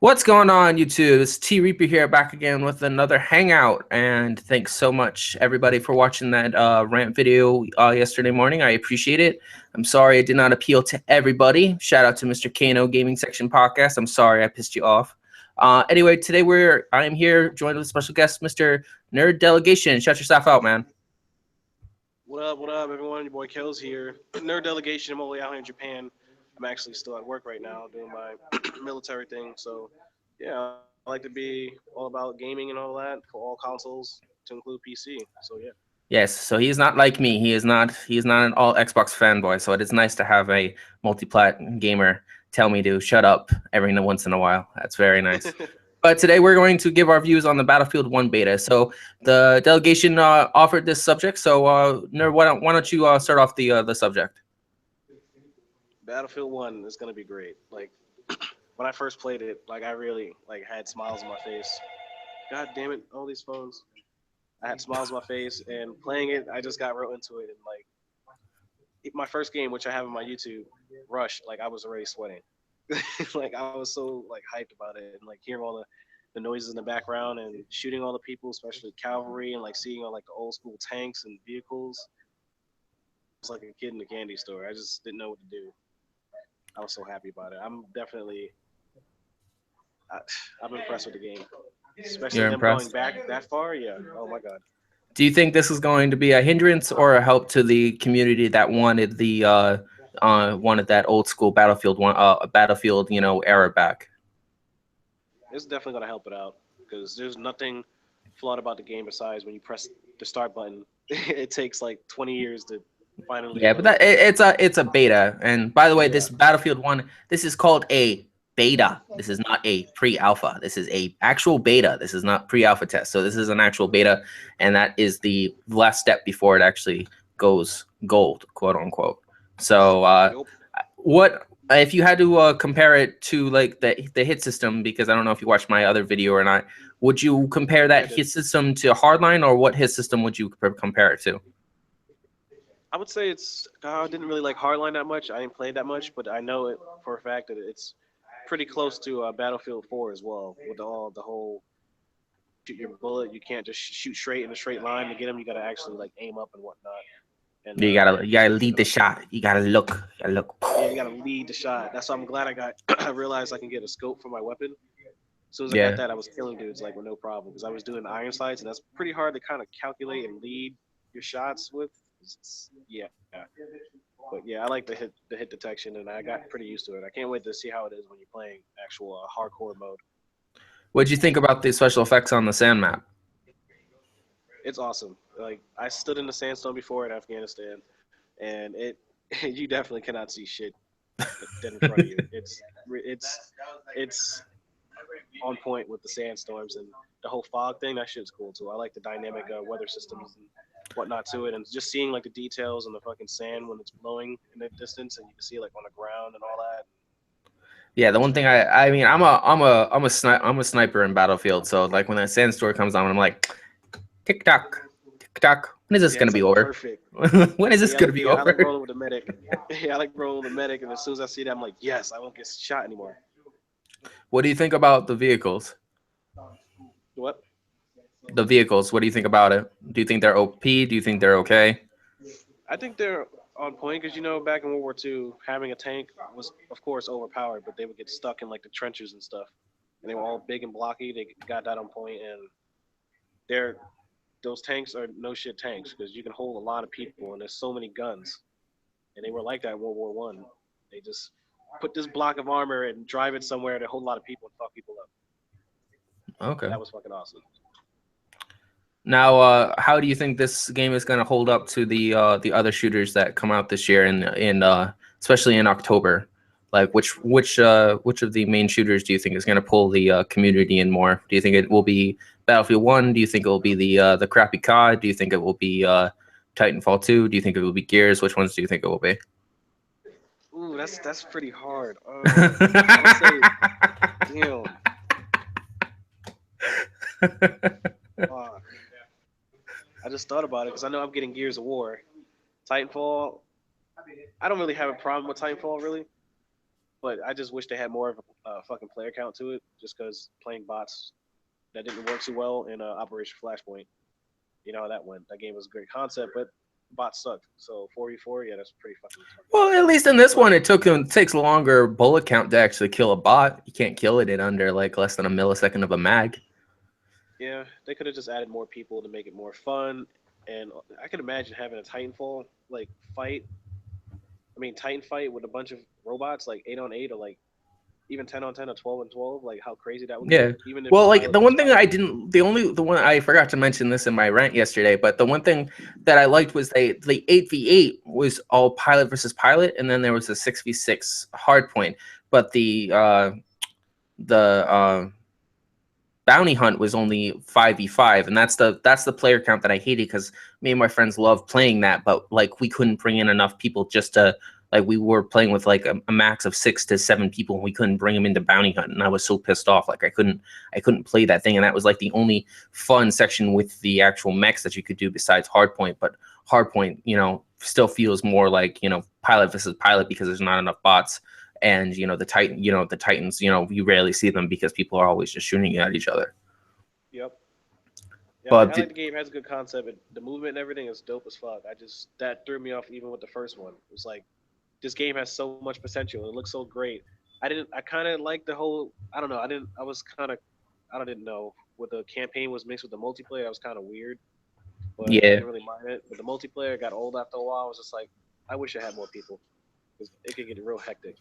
What's going on, YouTube? It's T Reaper here, back again with another hangout. And thanks so much, everybody, for watching that rant video yesterday morning. I appreciate it. I'm sorry it did not appeal to everybody. Shout out to Mr. Kano Gaming Section Podcast. I'm sorry I pissed you off. Anyway, today I'm here joined with special guest, Mr. Nerd Delegation. Shut yourself out, man. What up, everyone? Your boy Kells here. Nerd Delegation. I'm all the way out here in Japan. I'm actually still at work right now doing my military thing. So, yeah, I like to be all about gaming and all that for all consoles to include PC. So, yeah. Yes, so he's not like me. He is not an all Xbox fanboy, so it is nice to have a multi-plat gamer tell me to shut up every once in a while. That's very nice. But today we're going to give our views on the Battlefield 1 beta. So the delegation offered this subject. So Nerd, why don't you start off the subject? Battlefield 1 is going to be great. Like, when I first played it, like, I really, like, had smiles on my face. God damn it, all these phones. I had smiles on my face, and playing it, I just got real into it. And, like, my first game, which I have on my YouTube, Rush, like, I was already sweating. Like, I was so, like, hyped about it. And, like, hearing all the noises in the background and shooting all the people, especially cavalry, and, like, seeing all, like, the old school tanks and vehicles. I was like a kid in a candy store. I just didn't know what to do. I was so happy about it. I, I'm impressed with the game, especially You're them going impressed. back that far. Yeah. Oh my god. Do you think this is going to be a hindrance or a help to the community that wanted that old school Battlefield era back? It's definitely gonna help it out because there's nothing flawed about the game besides when you press the start button, it takes like 20 years to finally Yeah, but load. it's a beta. And by the way, Yeah. this Battlefield 1, this is called a beta. This is not a pre-alpha. This is a actual beta. This is not pre-alpha test. So this is an actual beta, and that is the last step before it actually goes gold, quote unquote. So Yep. what if you had to compare it to like the hit system? Because I don't know if you watched my other video or not. Would you compare Yeah, I that did. hit system to Hardline, or what hit system would you compare it to? I would say I didn't really like Hardline that much. I didn't play it that much, but I know it for a fact that it's pretty close to Battlefield 4 as well, with all the whole shoot your bullet. You can't just shoot straight in a straight line to get them. You got to actually like aim up and whatnot. And You gotta lead the shot. You gotta look. You gotta look. yeah, you got to lead the shot. That's why I'm glad I got. I realized I can get a scope for my weapon. As soon as I got Yeah. that, I was killing dudes like with no problem because I was doing iron sights, and that's pretty hard to kind of calculate and lead your shots with. Yeah, but yeah, I like the hit detection, and I got pretty used to it. I can't wait to see how it is when you're playing actual hardcore mode. What'd you think about the special effects on the sand map? It's awesome. Like I stood in the sandstone before in Afghanistan, and it you definitely cannot see shit dead in front of you. It's on point with the sandstorms and the whole fog thing. That shit's cool too. I like the dynamic weather systems and whatnot to it, and just seeing like the details on the fucking sand when it's blowing in the distance, and you can see like on the ground and all that. Yeah, the It's one thing pretty cool. I mean, I'm a sniper in Battlefield. So like when that sandstorm comes on, I'm like, tick tock, tick tock. When is this Yeah, gonna it's be like over? perfect. When is this gonna be I like over? rolling with the medic. Yeah, I like rolling with the medic, and as soon as I see that, I'm like, yes, I won't get shot anymore. What do you think about the vehicles? What? The vehicles. What do you think about it? Do you think they're OP? Do you think they're okay? I think they're on point because back in World War II, having a tank was of course overpowered, but they would get stuck in like the trenches and stuff, and they were all big and blocky. They got that on point, and they're those tanks are no shit tanks because you can hold a lot of people, and there's so many guns, and they were like that in World War One. They just put this block of armor and drive it somewhere to hold a lot of people and fuck people up. Okay. That was fucking awesome. Now, how do you think this game is going to hold up to the other shooters that come out this year, in especially in October? Like, which of the main shooters do you think is going to pull the community in more? Do you think it will be Battlefield 1? Do you think it will be the crappy COD? Do you think it will be Titanfall 2? Do you think it will be Gears? Which ones do you think it will be? Ooh, that's pretty hard. I would say, damn, fuck. I just thought about it because I know I'm getting Gears of War. Titanfall, I don't really have a problem with Titanfall really. but I just wish they had more of a fucking player count to it. Just because playing bots that didn't work too well in Operation Flashpoint. You know how that went. That game was a great concept, but bots sucked. So 4v4, yeah, that's pretty fucking tough. Well, at least in this But one, takes longer bullet count to actually kill a bot. You can't kill it in under like less than a millisecond of a mag. yeah, they could have just added more people to make it more fun. And I could imagine having a Titanfall like fight. I mean, Titan fight with a bunch of robots, like 8 on 8, or like even 10 on 10 or 12 on 12. Like how crazy that would Yeah. get. Even if Well, like Pilot the was one thing fighting. I didn't, the one I forgot to mention this in my rant yesterday, but the one thing that I liked was the 8v8 was all pilot versus pilot, and then there was a 6v6 hard point. But the bounty hunt was only 5v5, and that's the player count that I hated, because me and my friends love playing that, but like we couldn't bring in enough people just to, like, we were playing with like a max of 6 to 7 people, and we couldn't bring them into bounty hunt, and I was so pissed off. Like I couldn't play that thing, and that was like the only fun section with the actual mechs that you could do besides hardpoint. But hardpoint, still feels more like, pilot versus pilot, because there's not enough bots. And the Titans, you rarely see them because people are always just shooting at each other. Yep. Yeah, But I like the game. It has a good concept. The movement and everything is dope as fuck. That threw me off even with the first one. It was like this game has so much potential. It looks so great. I kind of like the whole. I don't know. I was kind of. I didn't know what the campaign was mixed with the multiplayer. That was kind of weird, but I yeah, didn't really mind it. But the multiplayer got old after a while. I was just like, I wish I had more people because it could get real hectic.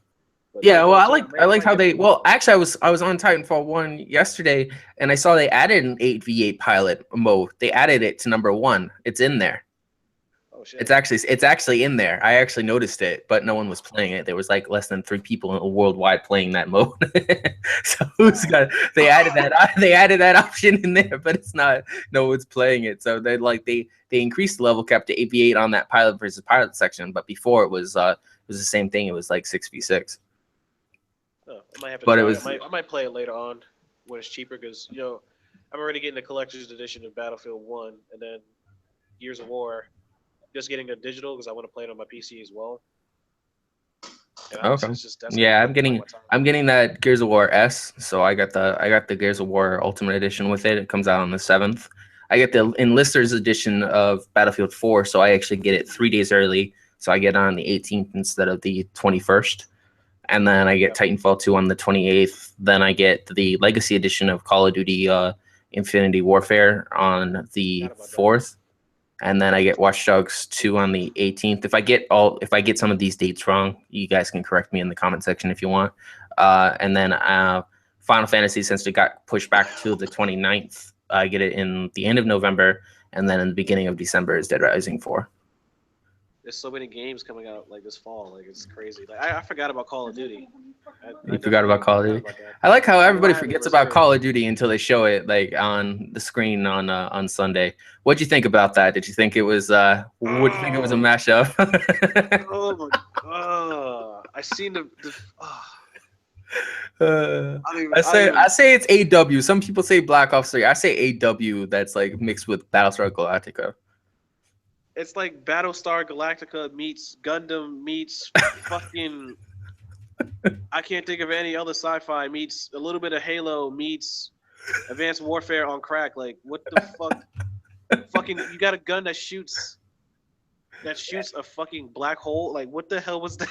But yeah. Well, Titanfall 2, I like might how get they. more people. Well, actually, I was on Titanfall 1 yesterday, and I saw they added an 8v8 pilot mode. They added it to number 1. It's in there. Oh It's shit. actually in there. I actually noticed it, but no one was playing it. There was like less than 3 people worldwide playing that mode. So who's Wow. got? They added that. They added that option in there, but it's not. No one's playing it. So they increased the level cap to 8v8 on that pilot versus pilot section. But before it was the same thing. It was like 6v6. Oh, I might have to But it try it. was I might play it later on when it's cheaper because I'm already getting the collector's edition of Battlefield 1 and then Gears of War. Just getting a digital because I want to play it on my PC as well. And okay. that's gonna be Yeah, I'm quick playing getting my time. I'm getting that Gears of War S. So I got the Gears of War Ultimate Edition with it. It comes out on the 7th. I get the Enlisters edition of Battlefield 4, so I actually get it 3 days early. So I get it on the 18th instead of the 21st. And then I get Yep. Titanfall 2 on the 28th. Then I get the Legacy edition of Call of Duty Infinity Warfare on the Forgot about that. 4th. And then I get Watch Dogs 2 on the 18th. If I get some of these dates wrong, you guys can correct me in the comment section if you want. And then Final Fantasy, since it got pushed back to the 29th, I get it in the end of November, and then in the beginning of December is Dead Rising 4. There's so many games coming out like this fall. Like it's crazy. Like I forgot about Call of Duty. I You forgot about definitely Call of forgot Duty. about that. I like how Even though everybody I have it in forgets about reserve. Call of Duty until they show it like on the screen on Sunday. What'd you think about that? Did you think it was Would you think it was a Oh, mashup? oh my god! I seen the Uh, I don't even. I I don't say even. I say it's AW. Some people say Black Ops 3. I say AW. That's like mixed with Battlestar Galactica. It's like Battlestar Galactica meets Gundam meets fucking. I can't think of any other sci-fi meets a little bit of Halo meets Advanced Warfare on crack. Like what the fuck? Fucking, you got a gun that shoots a fucking black hole. Like what the hell was that?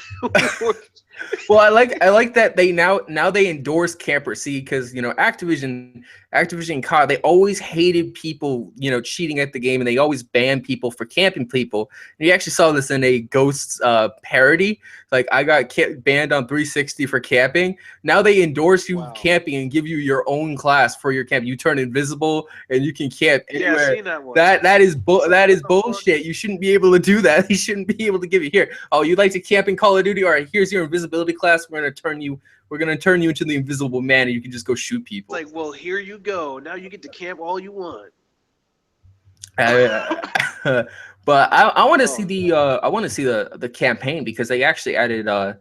Well, I like that they now they endorse campers. See, because Activision COD, they always hated people cheating at the game, and they always banned people for camping people. And you actually saw this in a Ghosts parody. Like I got banned on 360 for camping. Now they endorse you Wow. camping and give you your own class for your camp. You turn invisible and you can camp Yeah, I anywhere. seen that one. That is It's like that what is the fuck? bullshit. You shouldn't be able to do that. You shouldn't be able to give you here. Oh, you like to camp in Call of Duty? All right, here's your invisibility class. We're gonna turn you into the Invisible Man, and you can just go shoot It's people. like, well, here you go. Now you get to camp all you want. Uh, but I want to see Oh the god. I want to see the campaign, because they actually added an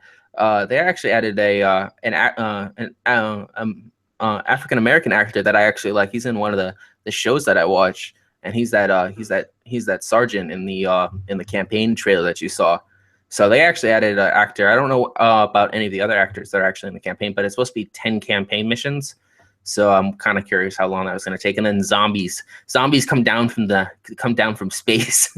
African American actor that I actually like. He's in one of the shows that I watch, and he's that sergeant in the campaign trailer that you saw. So they actually added an actor. I don't know about any of the other actors that are actually in the campaign, but it's supposed to be 10 campaign missions. So I'm kind of curious how long that was going to take. And then zombies come down from space.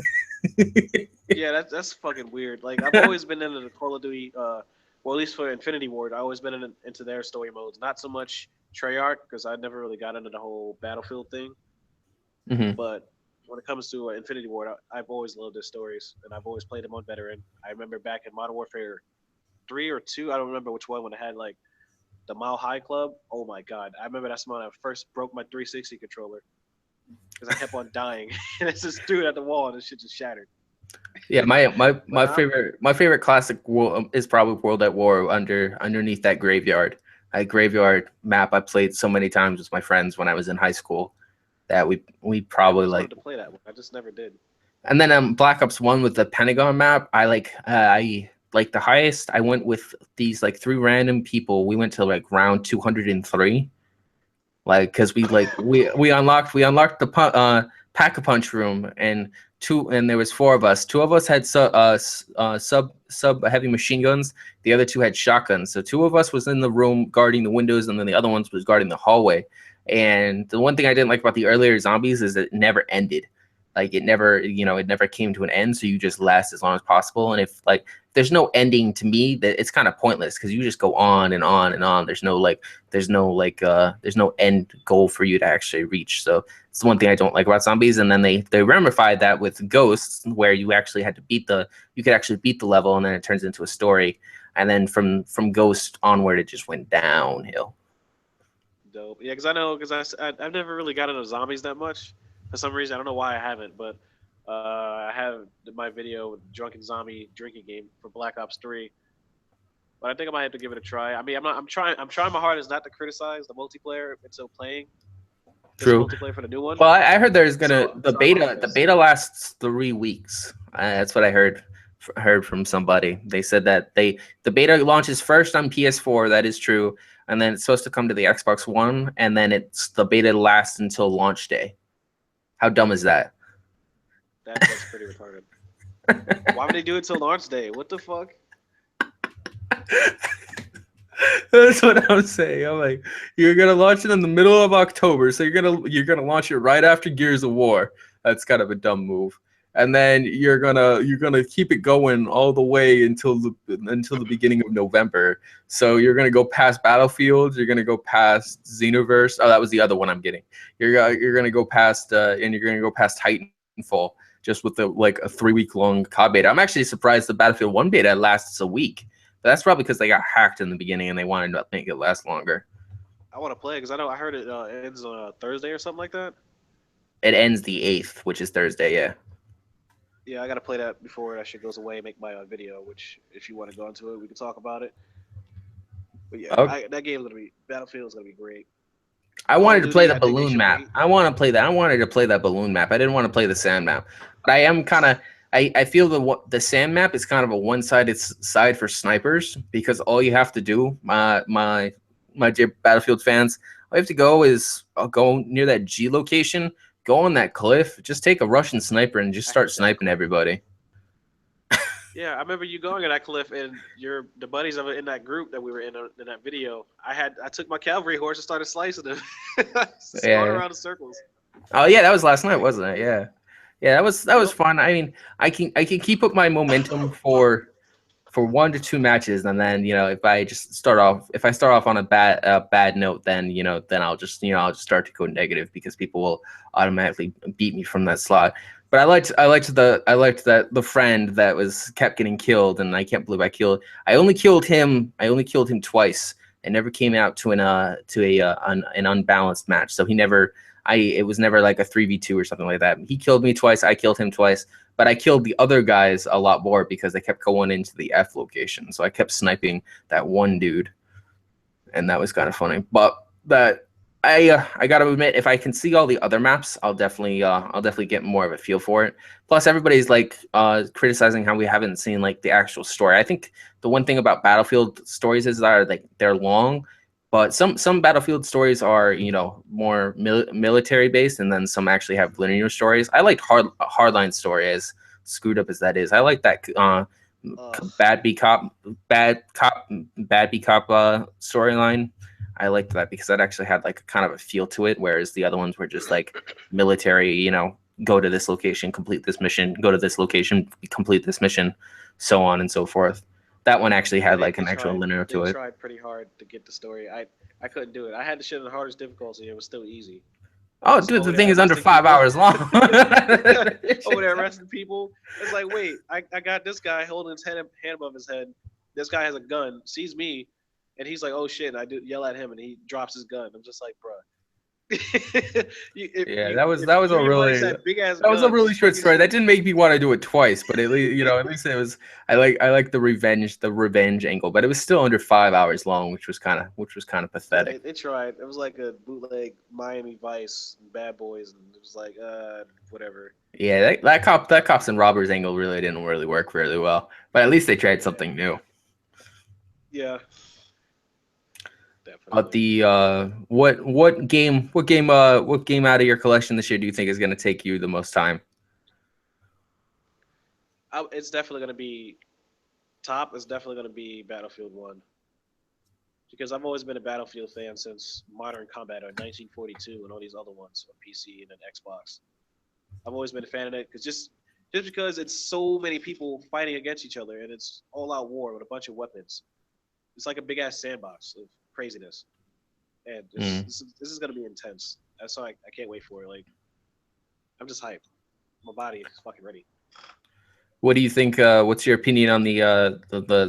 Yeah, that's fucking weird. Like I've always been into the Call of Duty, well at least for Infinity Ward, I always been into their story modes. Not so much Treyarch because I never really got into the whole Battlefield thing. Hmm. But when it comes to Infinity Ward, I've always loved their stories and I've always played them on veteran. I remember back in Modern Warfare 3 or 2, I don't remember which one, when it had like the Mile High Club. Oh my god, I remember that's when I first broke my 360 controller because I kept on dying and it's just threw it at the wall and the shit just shattered. Yeah, my my But my favorite my favorite classic is probably World at War underneath that graveyard. A graveyard map I played so many times with my friends when I was in high school that we I probably always wanted like. to play that one. I just never did. And then Black Ops 1 with the Pentagon map, I like the highest. I went with these like three random people. We went to like round 203. Like because we unlocked the pack-a-punch room, and there was four of us. Two of us had sub heavy machine guns. The other two had shotguns. So two of us was in the room guarding the windows, and then the other ones was guarding the hallway. And the one thing I didn't like about the earlier zombies is it never ended. Like it never came to an end. So you just last as long as possible. And if like there's no ending, to me, that it's kind of pointless because you just go on and on and on. There's no end goal for you to actually reach. So it's the one thing I don't like about zombies. And then they ramified that with ghosts, where you could actually beat the level, and then it turns into a story. And then from Ghost onward, it just went downhill. Dope. Yeah, because I know I've never really got into zombies that much for some reason. I don't know why I haven't, but I have my video drunken zombie drinking game for Black Ops 3. But I think I might have to give it a try. I mean, I'm not. I'm trying my hardest not to criticize the multiplayer until playing this True. multiplayer for the new one. Well, I heard there's gonna So the so I might beta the just beta lasts 3 weeks. That's what I heard from somebody. They said that the beta launches first on PS4. That is true, and then it's supposed to come to the Xbox One, and then the beta lasts until launch day. How dumb is that? that's pretty retarded. Why would they do it till launch day? What the fuck? That's what I'm saying. I'm like, you're gonna launch it in the middle of October, so you're gonna launch it right after Gears of War. That's kind of a dumb move. And then you're gonna keep it going all the way until the beginning of November. So you're gonna go past Battlefield. You're gonna go past Xenoverse. Oh, that was the other one I'm getting. You're gonna go past and you're gonna go past Titanfall just with like a 3 week long COD beta. I'm actually surprised the Battlefield 1 beta lasts a week. But that's probably because they got hacked in the beginning and they wanted to make it last longer. I want to play because I heard it ends on Thursday or something like that. It ends the 8th, which is Thursday. Yeah. Yeah, I gotta play that before that shit goes away and make my video. Which, if you want to go into it, we can talk about it. But yeah, Okay. that game's gonna be Battlefield's gonna be great. I Call wanted of to play Duty, the I think they balloon should map. wait. I want to play that. I wanted to play that balloon map. I didn't want to play the sand map. But I am kind of. I feel the sand map is kind of a one-sided side for snipers because all you have to do, my dear Battlefield fans, all you have to go is go near that G location, go on that cliff, just take a Russian sniper and just I start hate that sniping cliff. everybody. Yeah, I remember you going to that cliff and the buddies of it in that group that we were in that video. I took my cavalry horse and started slicing them, just going Yeah. around in circles. Oh yeah, that was last night, Like, wasn't it? Yeah. Yeah, that was yep. fun. I mean, I can keep up my momentum for 1 to 2 matches, and then if I start off on a bad note, then I'll just start to go negative because people will automatically beat me from that slot. But I liked that the friend that was kept getting killed, and I can't believe I only killed him twice. I never came out to an unbalanced match, so it was never like a 3v2 or something like that. He killed me twice, I killed him twice. But I killed the other guys a lot more because they kept going into the F location. So I kept sniping that one dude, and that was kind of funny. But I gotta admit, if I can see all the other maps, I'll definitely get more of a feel for it. Plus, everybody's like criticizing how we haven't seen like the actual story. I think the one thing about Battlefield stories is that like they're long, but some Battlefield stories are more military based, and then some actually have linear stories. I liked Hardline story, as screwed up as that is. I like that bad B cop, bad cop, bad B cop storyline. I liked that because that actually had like kind of a feel to it, whereas the other ones were just like military, you know, go to this location, complete this mission, go to this location, complete this mission, so on and so forth. That one actually Yeah, had like an actual linear they to it. tried pretty hard to get the story. I couldn't do it. I had the shit on the hardest difficulty. And it was still easy. I Oh, was dude, over the there thing is under arresting 5 hours long. over there arresting people. It's like, wait, I got this guy holding his hand above his head. This guy has a gun, sees me, and he's like, oh shit. And I do yell at him, and he drops his gun. I'm just like, bruh. Yeah, that was if that was you a and your buddies really had big ass that was a guns, really just short fucking story. That didn't make me want to do it twice, but at least, you know, at least it was. I like the revenge angle, but it was still under 5 hours long, which was kind of yeah, pathetic. they tried. It was like a bootleg Miami Vice and Bad Boys, and it was like, whatever. Yeah, that cops and robbers angle really didn't really work really well, but at least they tried something new. Yeah, But definitely. the what game out of your collection this year do you think is going to take you the most time? It's definitely gonna be top. Is definitely gonna be Battlefield One because I've always been a Battlefield fan since Modern Combat or 1942 and all these other ones on PC and then Xbox. I've always been a fan of it because just because it's so many people fighting against each other and it's all out war with a bunch of weapons. It's like a big ass sandbox of craziness, and this is gonna be intense. So I can't wait for it. Like I'm just hyped. My body is fucking ready. What do you think? What's your opinion on the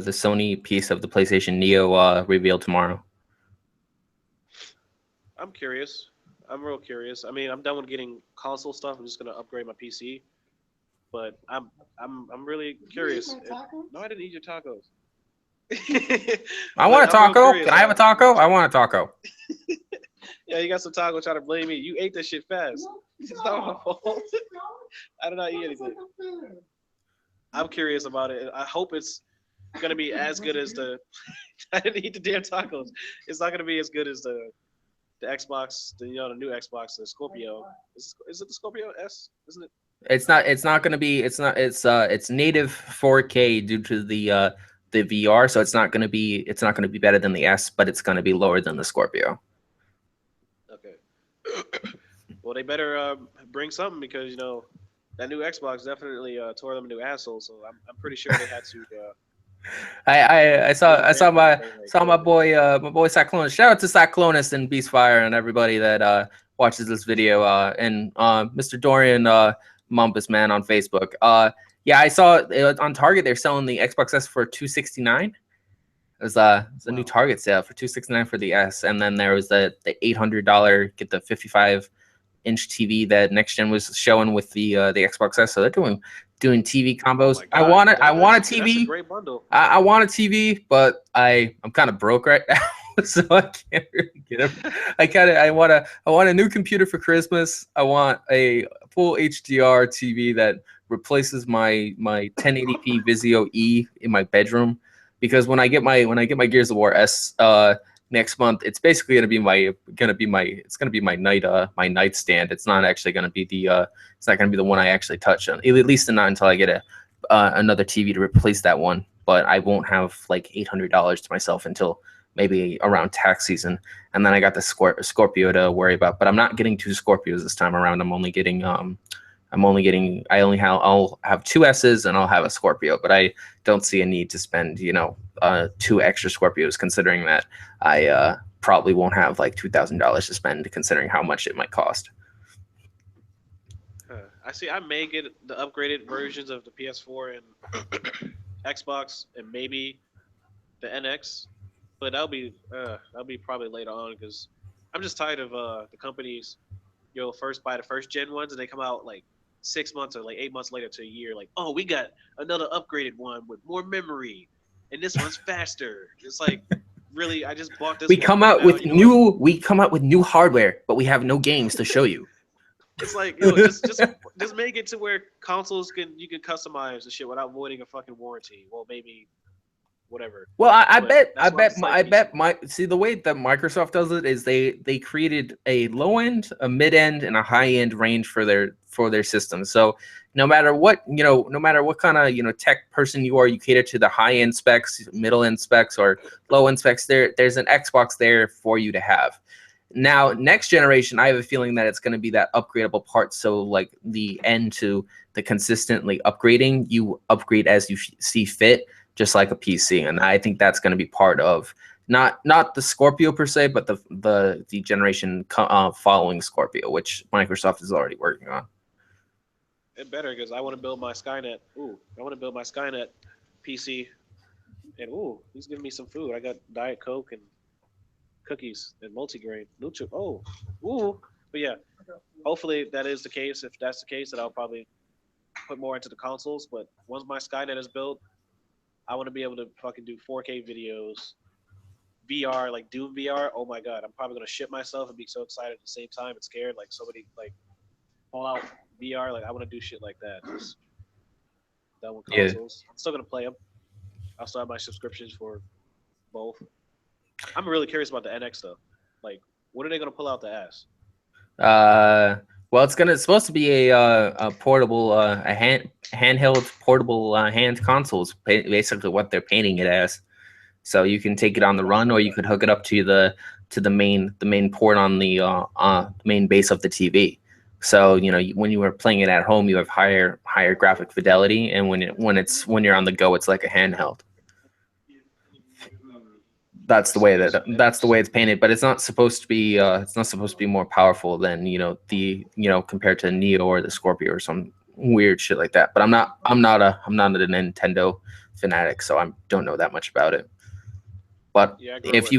Sony piece of the PlayStation Neo reveal tomorrow? I'm curious. I'm real curious. I mean, I'm done with getting console stuff. I'm just gonna upgrade my PC. But I'm really curious. No, I didn't eat your tacos. I But want a I'm real taco. curious. Can I have a taco? I want a taco. Yeah, you got some taco trying to blame me. You ate that shit fast. It's not my fault. I did not eat anything. I'm curious about it. I hope it's gonna be as good as the. I didn't eat the damn tacos. It's not gonna be as good as the Xbox, the new Xbox, the Scorpio. Is it the Scorpio S? Isn't it? It's not going to be. It's native 4K due to the VR, so it's not going to be better than the S, but it's going to be lower than the Scorpio. Okay. Well, they better bring something because that new Xbox definitely tore them a new asshole. So I'm pretty sure they had to. I saw my good. boy Cyclonus. Shout out to Cyclonus and Beastfire and everybody that watches this video and Mr. Dorian Mumpus man on Facebook. Yeah, I saw on Target they're selling the Xbox S for $269. It's a new Target sale for $269 for the S, and then there was the $800 get the 55-inch TV that Next Gen was showing with the Xbox S. So they're doing TV combos. Oh my God. I want a That's a TV. great bundle. I want a TV, but I'm kind of broke right now, so I can't really get it. I want a new computer for Christmas. I want a full HDR TV that replaces my 1080p Vizio E in my bedroom, because when I get my Gears of War S next month, it's basically gonna be my nightstand. It's not actually gonna be it's not gonna be the one I actually touch on, at least not until I get another TV to replace that one. But I won't have like $800 to myself until maybe around tax season, and then I got the Scorpio to worry about. But I'm not getting two Scorpios this time around. I'll have two S's and I'll have a Scorpio, but I don't see a need to spend two extra Scorpios, considering that I probably won't have like $2,000 to spend, considering how much it might cost. I see. I may get the upgraded versions of the PS4 and Xbox, and maybe the NX, but that'll be probably later on because I'm just tired of the companies. First buy the first gen ones, and they come out like 6 months or like 8 months later to a year. Like, oh, we got another upgraded one with more memory, and this one's faster. It's like, really, I just bought this. We come out with new hardware, but we have no games to show you. It's like, just make it to where consoles you can customize the shit without voiding a fucking warranty. Well, maybe whatever. Well, I But bet, that's why I'm psyched I to be bet my see the way that Microsoft does it is they created a low end, a mid end, and a high end range for their system. So no matter what no matter what kind of tech person you are, you cater to the high end specs, middle end specs, or low end specs. There's an Xbox there for you to have. Now, next generation, I have a feeling that it's going to be that upgradable part. So like the end to the consistently upgrading, you upgrade as you see fit, just like a PC. And I think that's going to be part of not the Scorpio per se, but the generation following Scorpio, which Microsoft is already working on. it better because I want to build my Skynet. I want to build my Skynet PC. And he's giving me some food. I got Diet Coke and cookies and multigrain. But yeah, hopefully that is the case. If that's the case, then I'll probably put more into the consoles. But once my Skynet is built, I want to be able to fucking do 4K videos, VR, like Doom VR. Oh my god, I'm probably gonna shit myself and be so excited at the same time and scared. Like somebody like Fallout VR. Like I want to do shit like that. Just done with consoles. I'm still gonna play them. I'll still have my subscriptions for both. I'm really curious about the NX though. Like, what are they gonna pull out the ass? Well, it's supposed to be a portable, handheld portable hand consoles. Basically, what they're painting it as. So you can take it on the run, or you could hook it up to the main port on the main base of the TV. So when you are playing it at home, you have higher graphic fidelity, and when you're on the go, it's like a handheld. That's the way it's painted, but it's not supposed to be more powerful than compared to Neo or the Scorpio or some weird shit like that. But I'm not a Nintendo fanatic, so I don't know that much about it. But if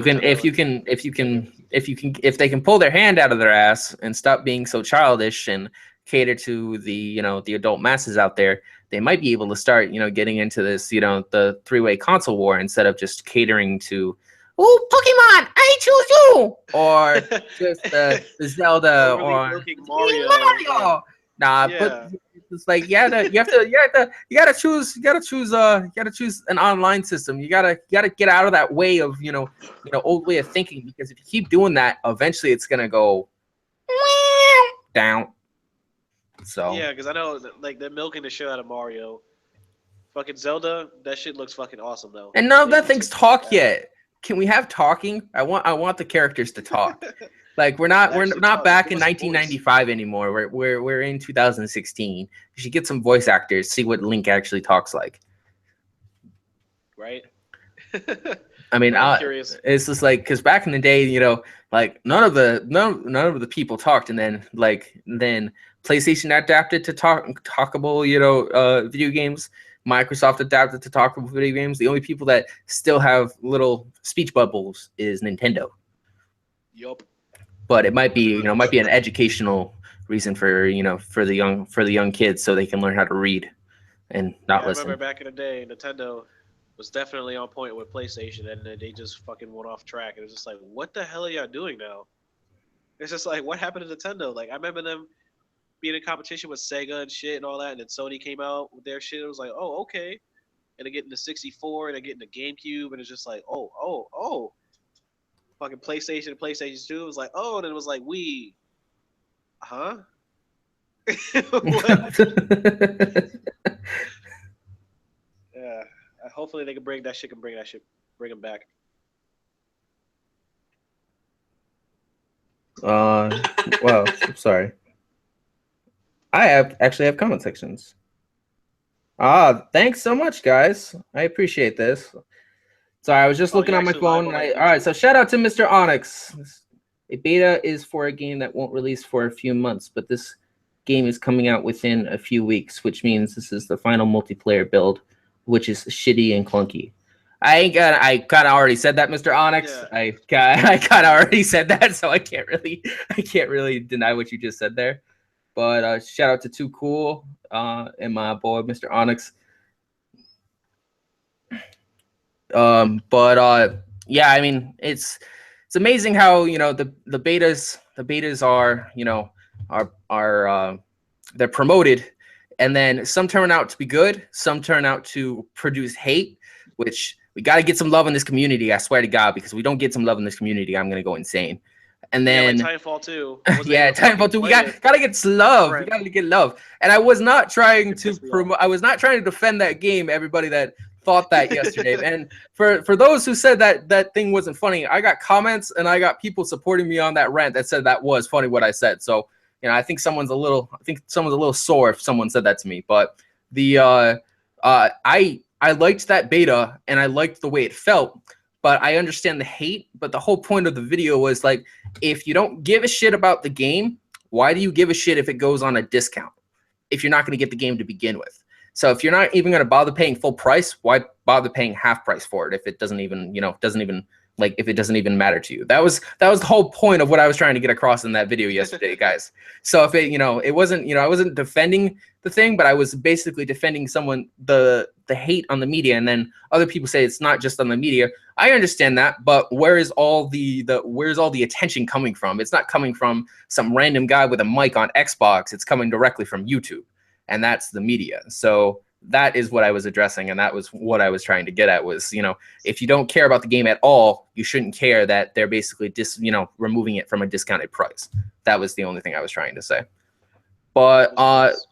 they can pull their hand out of their ass and stop being so childish and cater to the the adult masses out there, they might be able to start getting into this the three-way console war instead of just catering to Pokemon, I choose you, or just the Zelda or Mario. Nah, yeah. But it's like you gotta choose an online system. You gotta get out of that way of old way of thinking, because if you keep doing that, eventually it's gonna go down. So yeah, because I know like they're milking the shit out of Mario. Fucking Zelda, that shit looks fucking awesome though. And none of that thing's talk yet. Can we have talking? I want the characters to talk. Like we're not back in 1995 anymore. We're in 2016. You should get some voice actors, see what Link actually talks like. Right. I mean, curious. It's just like, because back in the day, like none of the people talked, and then PlayStation adapted to talkable video games. Microsoft adapted to talkable video games. The only people that still have little speech bubbles is Nintendo. Yup. But it might be an educational reason for the young kids, so they can learn how to read and not listen. I remember back in the day, Nintendo was definitely on point with PlayStation, and then they just fucking went off track. It was just like, what the hell are y'all doing now? It's just like, what happened to Nintendo? Like, I remember them being in competition with Sega and shit and all that, and then Sony came out with their shit. It was like, oh, okay. And they're getting the 64, and they're getting the GameCube, and it's just like, oh. Fucking PlayStation 2. It was like, oh, and then it was like, Wii. Huh? Yeah. Hopefully they can bring that shit, bring them back. Well, I'm sorry. I actually have comment sections. Thanks so much, guys. I appreciate this. Sorry, I was just looking on my phone. All right, so shout out to Mr. Onyx. A beta is for a game that won't release for a few months, but this game is coming out within a few weeks, which means this is the final multiplayer build, which is shitty and clunky. I kind of already said that, Mr. Onyx. Yeah. I kind of already said that, so I can't really deny what you just said there. But shout out to Too Cool and my boy, Mr. Onyx. Yeah, I mean, it's amazing how the betas are they're promoted, and then some turn out to be good, some turn out to produce hate, which We got to get some love in this community. I swear to God, because we don't get some love in this community, I'm gonna go insane. And then yeah, like Titanfall 2. yeah, Titanfall 2. We gotta get some love. We gotta get love. And I was not trying to promote. I was not trying to defend that game. Everybody that thought that yesterday, and for those who said that thing wasn't funny, I got comments and I got people supporting me on that rant that said that was funny what I said. So I think someone's a little sore if someone said that to me. But I liked that beta and I liked the way it felt. But I understand the hate. But the whole point of the video was like, if you don't give a shit about the game, why do you give a shit if it goes on a discount? If you're not going to get the game to begin with. So if you're not even going to bother paying full price, why bother paying half price for it if it doesn't even, if it doesn't even matter to you? That was the whole point of what I was trying to get across in that video yesterday, guys. So if it, it wasn't, I wasn't defending the thing, but I was basically defending the hate on the media, and then other people say it's not just on the media. I understand that, but where is all the attention coming from? It's not coming from some random guy with a mic on Xbox. It's coming directly from YouTube, and that's the media. So that is what I was addressing, and that was what I was trying to get at was, if you don't care about the game at all, you shouldn't care that they're basically removing it from a discounted price. That was the only thing I was trying to say. But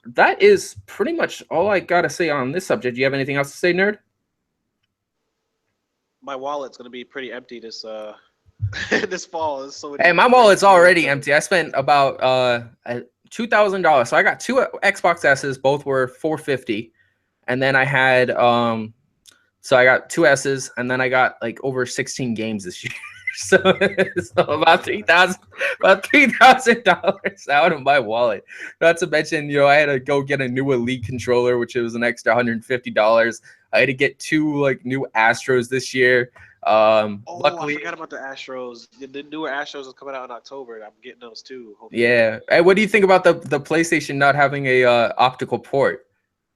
that is pretty much all I got to say on this subject. Do you have anything else to say, Nerd? My wallet's going to be pretty empty this this fall. Hey, my wallet's already empty. I spent about $2,000. So I got 2 Xbox S's. Both were $450. And then I had so I got 2 S's, and then I got like over 16 games this year. So about $3,000 out of my wallet. Not to mention, I had to go get a new Elite controller, which was an extra $150. I had to get 2 new Astros this year. Luckily, I forgot about the Astros. The newer Astros are coming out in October, and I'm getting those too. Hopefully. Yeah. Hey, what do you think about the PlayStation not having a optical port?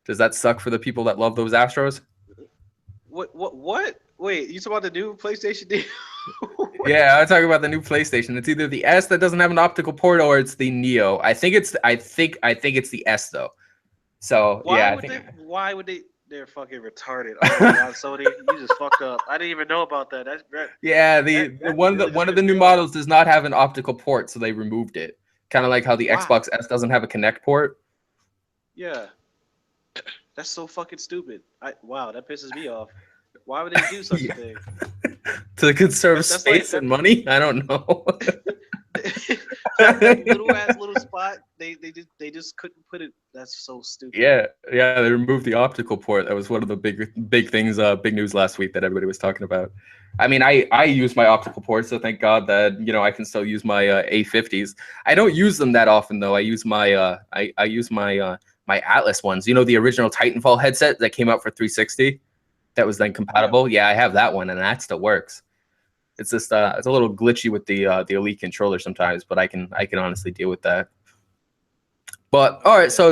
Does that suck for the people that love those Astros? What? Wait, you talking about the new PlayStation deal? Yeah, I'm talking about the new PlayStation. It's either the S that doesn't have an optical port, or it's the Neo. I think it's the S though. So why would they? They're fucking retarded. Oh my God, Sony, you just fucked up. I didn't even know about that. That's great. Yeah, one of the new models does not have an optical port, so they removed it. Kind of like how the Xbox S doesn't have a Connect port. Yeah, that's so fucking stupid. Wow, that pisses me off. Why would they do such a thing? To conserve space and money? I don't know. That little spot, they just couldn't put it. That's so stupid. Yeah, they removed the optical port. That was one of the big things, big news last week that everybody was talking about. I mean, I use my optical port, so thank God that I can still use my A50s. I don't use them that often though. I use my my Atlas ones. The original Titanfall headset that came out for 360. That was then compatible. Yeah, I have that one, and that still works. It's just it's a little glitchy with the Elite controller sometimes, but I can honestly deal with that. But all right, so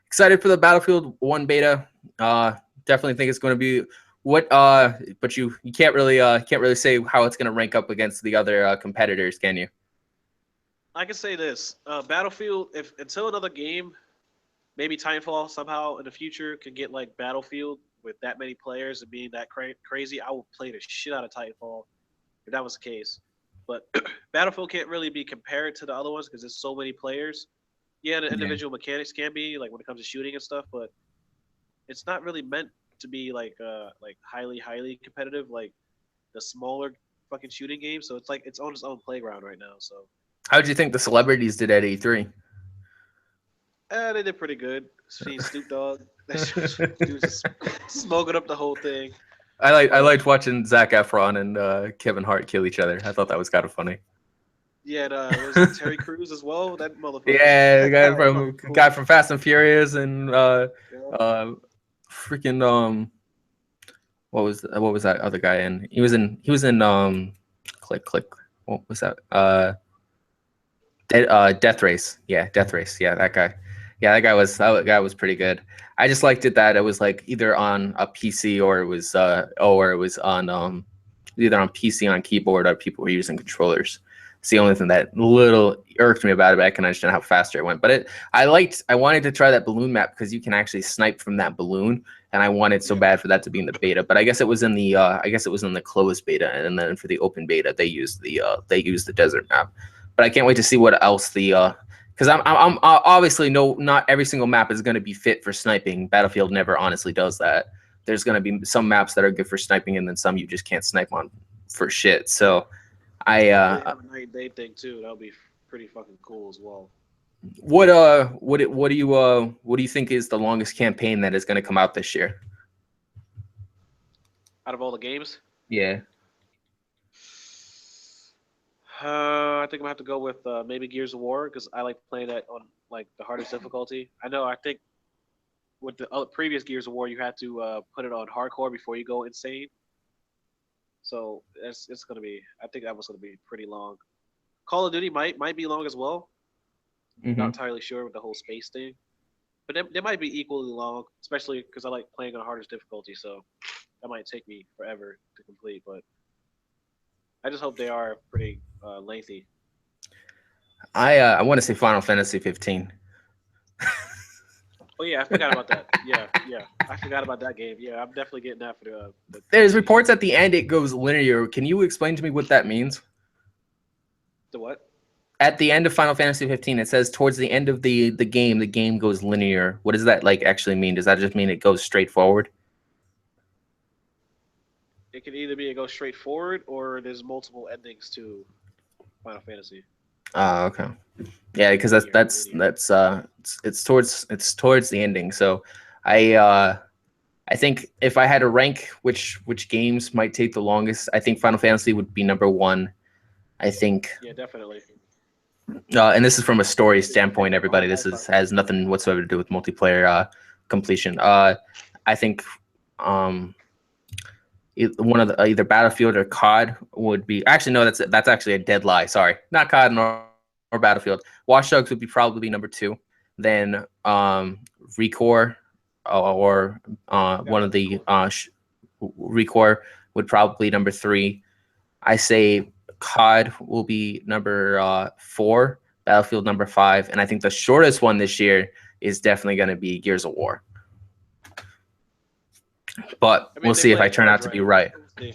excited for the Battlefield 1 beta. Definitely think it's going to be but you can't really say how it's going to rank up against the other competitors, can you? I can say this: Battlefield, until another game, maybe Titanfall somehow in the future could get like Battlefield with that many players and being that crazy, I would play the shit out of Titanfall if that was the case. But Battlefield can't really be compared to the other ones because there's so many players. Yeah, the individual mechanics can be like when it comes to shooting and stuff, but it's not really meant to be like highly competitive like the smaller fucking shooting games. So it's like it's on its own playground right now. So how did you think the celebrities did at E3? They did pretty good. Seeing Snoop Dogg, he was just smoking up the whole thing. I liked watching Zac Efron and Kevin Hart kill each other. I thought that was kind of funny. Yeah, was it Terry Crews as well? That motherfucker. Yeah, the guy from Fast and Furious and freaking what was that other guy in? He was in Click. What was that? Death Race. Yeah, Death Race. Yeah, that guy. Yeah, that guy was pretty good. I just liked it that it was like either on a PC or it was on either on PC on keyboard or people were using controllers. It's the only thing that little irked me about it, but I can understand how faster it went. But I wanted to try that balloon map because you can actually snipe from that balloon, and I wanted so bad for that to be in the beta. But I guess it was in the closed beta, and then for the open beta they used the desert map. But I can't wait to see what else because I'm obviously not every single map is going to be fit for sniping. Battlefield never honestly does that. There's going to be some maps that are good for sniping, and then some you just can't snipe on for shit. So I They have a night and day thing too. That'll be pretty fucking cool as well. what do you think is the longest campaign that is going to come out this year? Out of all the games, Yeah. I think I'm gonna have to go with maybe Gears of War because I like playing that on like the hardest difficulty. I know. I think with the previous Gears of War, you had to put it on hardcore before you go insane. So it's gonna be. I think that was gonna be pretty long. Call of Duty might be long as well. Not entirely sure with the whole space thing, but they might be equally long, especially because I like playing on hardest difficulty. So that might take me forever to complete, but I just hope they are pretty lengthy. I want to say Final Fantasy 15. Oh yeah, I forgot about that. Yeah, I forgot about that game. Yeah, I'm definitely getting that for the There's reports at the end it goes linear. Can you explain to me what that means? The what? At the end of Final Fantasy 15, it says towards the end of the game goes linear. What does that like actually mean? Does that just mean it goes straight forward? It can either be it goes straight forward or there's multiple endings to Final Fantasy. Oh, okay. Yeah, because it's towards the ending. So I think if I had to rank which games might take the longest, I think Final Fantasy would be number one. I think. Yeah, definitely. And this is from a story standpoint, everybody. Has nothing whatsoever to do with multiplayer completion. I think one of the either Battlefield or COD would be. Actually, no, that's actually a dead lie. Sorry, not COD or Battlefield. Watch Dogs would probably number two. Then Recore or one of the Recore would probably number three. I say COD will be number 4, Battlefield number 5, and I think the shortest one this year is definitely going to be Gears of War. But we'll see if I turn out to be right. We'll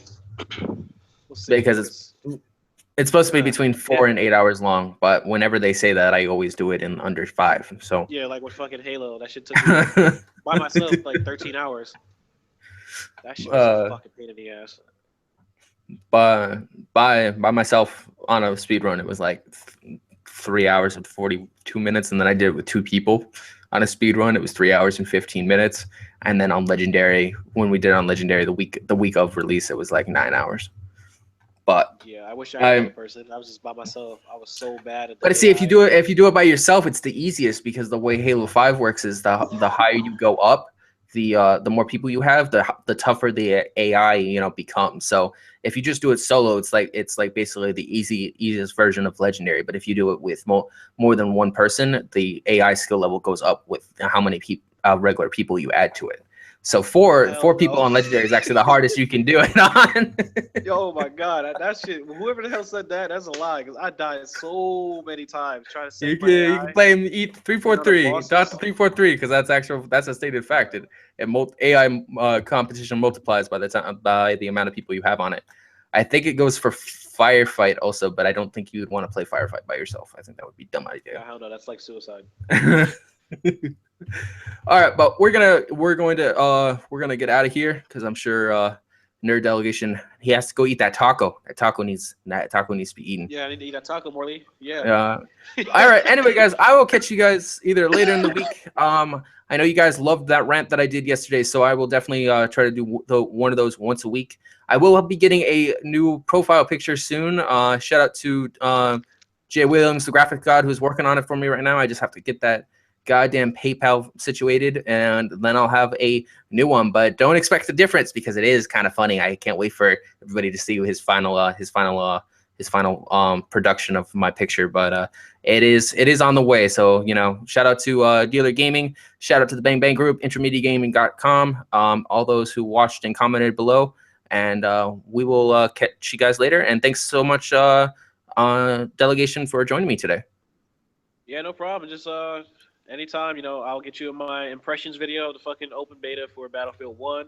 see. Because it's supposed to be between 4 and 8 hours long, but whenever they say that, I always do it in under 5. So yeah, like with fucking Halo, that shit took me by myself like 13 hours. That shit was a fucking pain in the ass. By myself on a speed run, it was like 3 hours and 42 minutes, and then I did it with 2 people on a speed run. It was 3 hours and 15 minutes, and then on Legendary, when we did it on Legendary the week of release, it was like 9 hours. But yeah, I wish I had another person. I was just by myself. I was so bad at. But see, if you do it by yourself, it's the easiest because the way Halo 5 works is the higher you go up, the more people you have, the tougher the AI becomes. So if you just do it solo, it's like basically the easiest version of Legendary. But if you do it with more than one person, the AI skill level goes up with how many regular people you add to it. So four people on Legendary is actually the hardest you can do it on. Yo, my God, that shit. Whoever the hell said that, that's a lie. Because I died so many times trying to save my AI. You can play him 3-4-3. Not the 3-4-3 because that's a stated fact. AI competition multiplies by the amount of people you have on it. I think it goes for Firefight also, but I don't think you would want to play Firefight by yourself. I think that would be a dumb idea. Hell no, that's like suicide. All right, but we're going to get out of here because I'm sure Nerd Delegation, he has to go eat that taco. That taco needs to be eaten. Yeah, I need to eat that taco, Morley. Yeah. All right. Anyway, guys, I will catch you guys either later in the week. I know you guys loved that rant that I did yesterday, so I will definitely try to do one of those once a week. I will be getting a new profile picture soon. Shout out to Jay Williams, the graphic god, who's working on it for me right now. I just have to get that goddamn PayPal situated, and then I'll have a new one. But don't expect the difference because it is kind of funny. I can't wait for everybody to see his final production of my picture. But it is on the way. So shout out to Dealer Gaming, shout out to the Bang Bang Group, IntermediateGaming.com, all those who watched and commented below, and we will catch you guys later. And thanks so much. Delegation, for joining me today. Yeah, no problem. Just anytime, I'll get you in my impressions video of the fucking open beta for Battlefield 1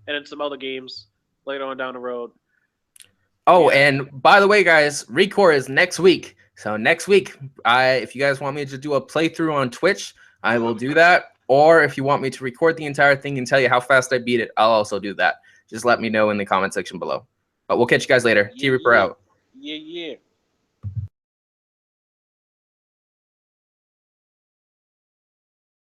and then some other games later on down the road. Oh, Yeah. and by the way, guys, Recore is next week. So next week, if you guys want me to do a playthrough on Twitch, I will do that. Or if you want me to record the entire thing and tell you how fast I beat it, I'll also do that. Just let me know in the comment section below. But we'll catch you guys later. Yeah, T-Reaper out. yeah.